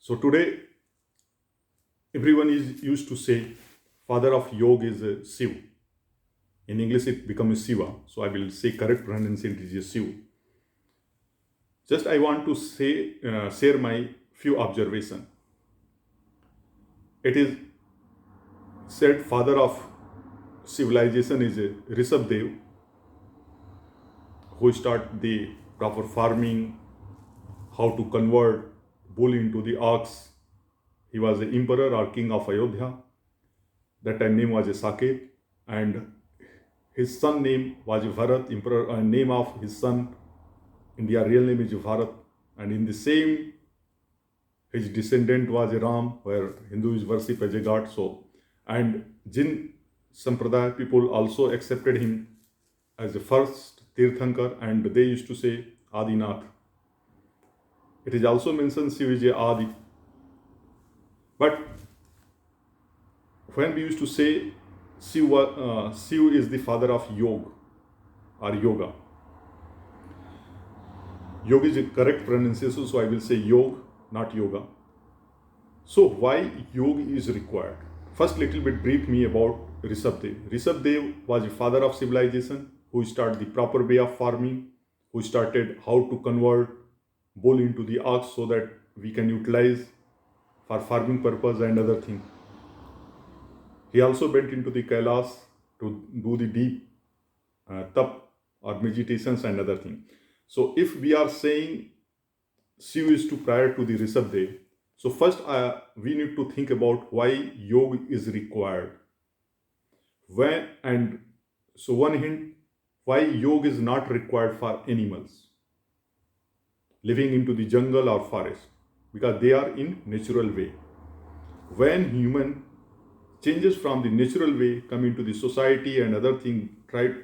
So today, everyone is used to say father of yoga is Shiv. In English, it becomes Shiva. So I will say correct pronunciation is Shiv. Just I want to say share my few observation. It is said father of civilization is Rishabh Dev, who start the proper farming, how to convert bull into the ox. He was the emperor or king of Ayodhya. That time name was Saket, and his son name was Bharat, emperor, name of his son, India real name is Bharat, and in the same his descendant was Ram, where Hindus worship as a god. So, and Jin Sampradaya people also accepted him as the first Tirthankar, and they used to say Adinath. It is also mentioned Shivaji Adi. But when we used to say Shiv is the father of yoga or yoga. Yoga is a correct pronunciation, so I will say yoga, not yoga. So why yoga is required? First, little bit brief me about Rishabh Dev. Rishabh Dev was the father of civilization who started the proper way of farming, who started how to convert bull into the ox so that we can utilize for farming purpose and other thing. He also went into the Kailas to do the deep tap or meditations and other thing. So if we are saying Shiv is to prior to the Rishabh Dev, so first we need to think about why yoga is required. When and so one hint why yoga is not required for animals living into the jungle or forest, because they are in natural way. When human changes from the natural way come into the society and other thing, right,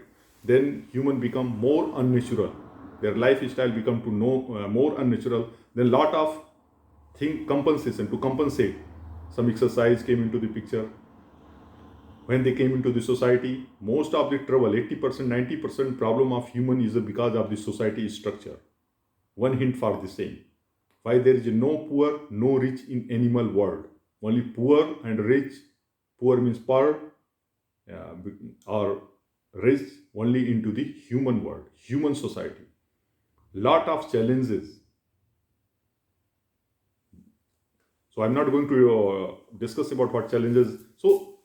then human become more unnatural, their lifestyle become to know more unnatural. Then lot of thing compensation to compensate, some exercise came into the picture. When they came into the society, most of the trouble, 80% 90% problem of human is because of the society structure. One hint for the same, why there is no poor no rich in animal world, only poor and rich. Poor means poor, or rich only into the human world, human society. Lot of challenges. So I'm not going to discuss about what challenges. So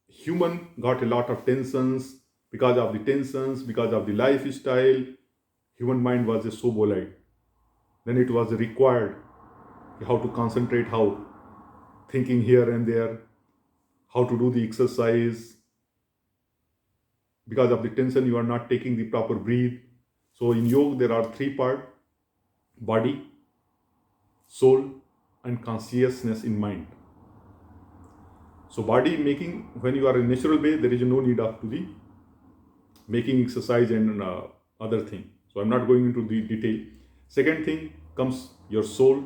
human got a lot of tensions. Because of the tensions, because of the lifestyle, human mind was a so volatile. Then it was required how to concentrate, how thinking here and there, how to do the exercise. Because of the tension, you are not taking the proper breathe. So in yoga, there are three parts: body, soul, and consciousness in mind. So body making, when you are in natural way, there is no need of to the making exercise and other thing. So I'm not going into the detail. Second thing comes your soul,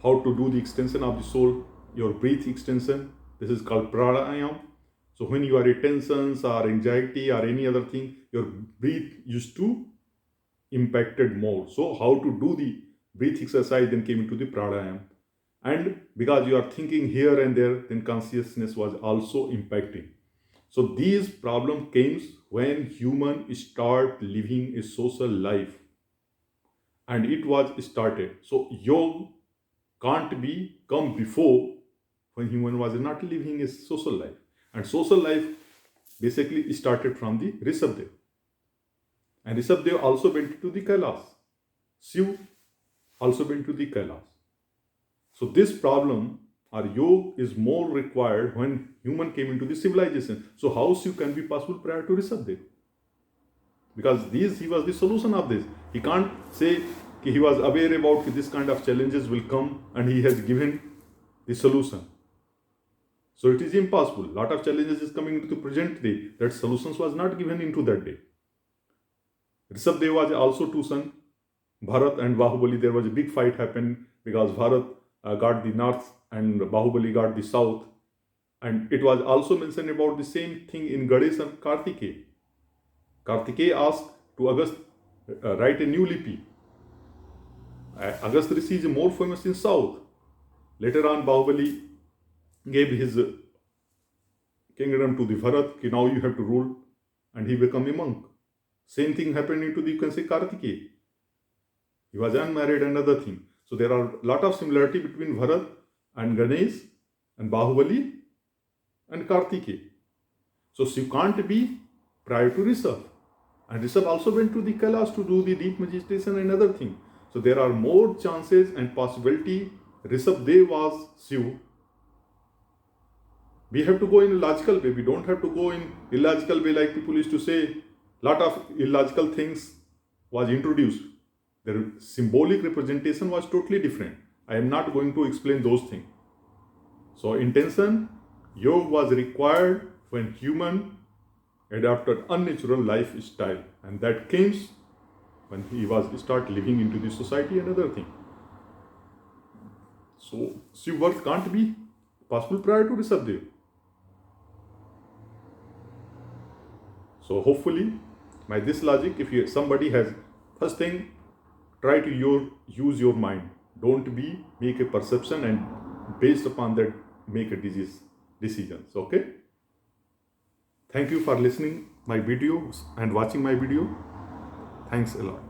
how to do the extension of the soul, your breath extension. This is called pranayam. So when you are in tensions or anxiety or any other thing, your breath used to impacted more. So how to do the breath exercise then came into the pranayam. And because you are thinking here and there, then consciousness was also impacting. So these problem came when human start living a social life, and it was started. So yoga can't be come before when human was not living a social life, and social life basically started from the Rishabh Dev, and Rishabh Dev also went to the Kailas. Shiv also went to the Kailas. So this problem or yoga is more required when human came into the civilization. So how Shiv can be possible prior to Rishabh Dev? Because he was the solution of this. He can't say he was aware about this kind of challenges will come and he has given the solution. So it is impossible. Lot of challenges is coming into the present day. That solutions was not given into that day. Rishabh Dev was also two sons, Bharat and Bahubali. There was a big fight happened because Bharat got the north and Bahubali got the south. And it was also mentioned about the same thing in Ganesh and Kartikeya. Kartikeya asked to Agast write a new lipi. Agast Rishi is more famous in south. Later on, Bahubali gave his kingdom to the Bharat, ki now you have to rule, and he became a monk. Same thing happened to the, you can say, Kartikeya. He was unmarried, another thing. So there are a lot of similarity between Bharat and Ganesh and Bahubali and Kartikeya. So you can't be prior to Rishabh. And Rishabh also went to the Kailash to do the deep meditation and other thing. So there are more chances and possibility Rishabh Dev was Shiv. We have to go in a logical way. We don't have to go in illogical way like people used to say. Lot of illogical things was introduced. Their symbolic representation was totally different. I am not going to explain those things. So intention, yoga was required when human adopted unnatural lifestyle, and that came when he was start living into the society and other thing. So Shiv birth can't be possible prior to Rishabh Dev. So hopefully, by this logic, if somebody has, first thing, try to use your mind. Don't make a perception and based upon that make a decisions. Okay. Thank you for listening my videos and watching my video. Thanks a lot.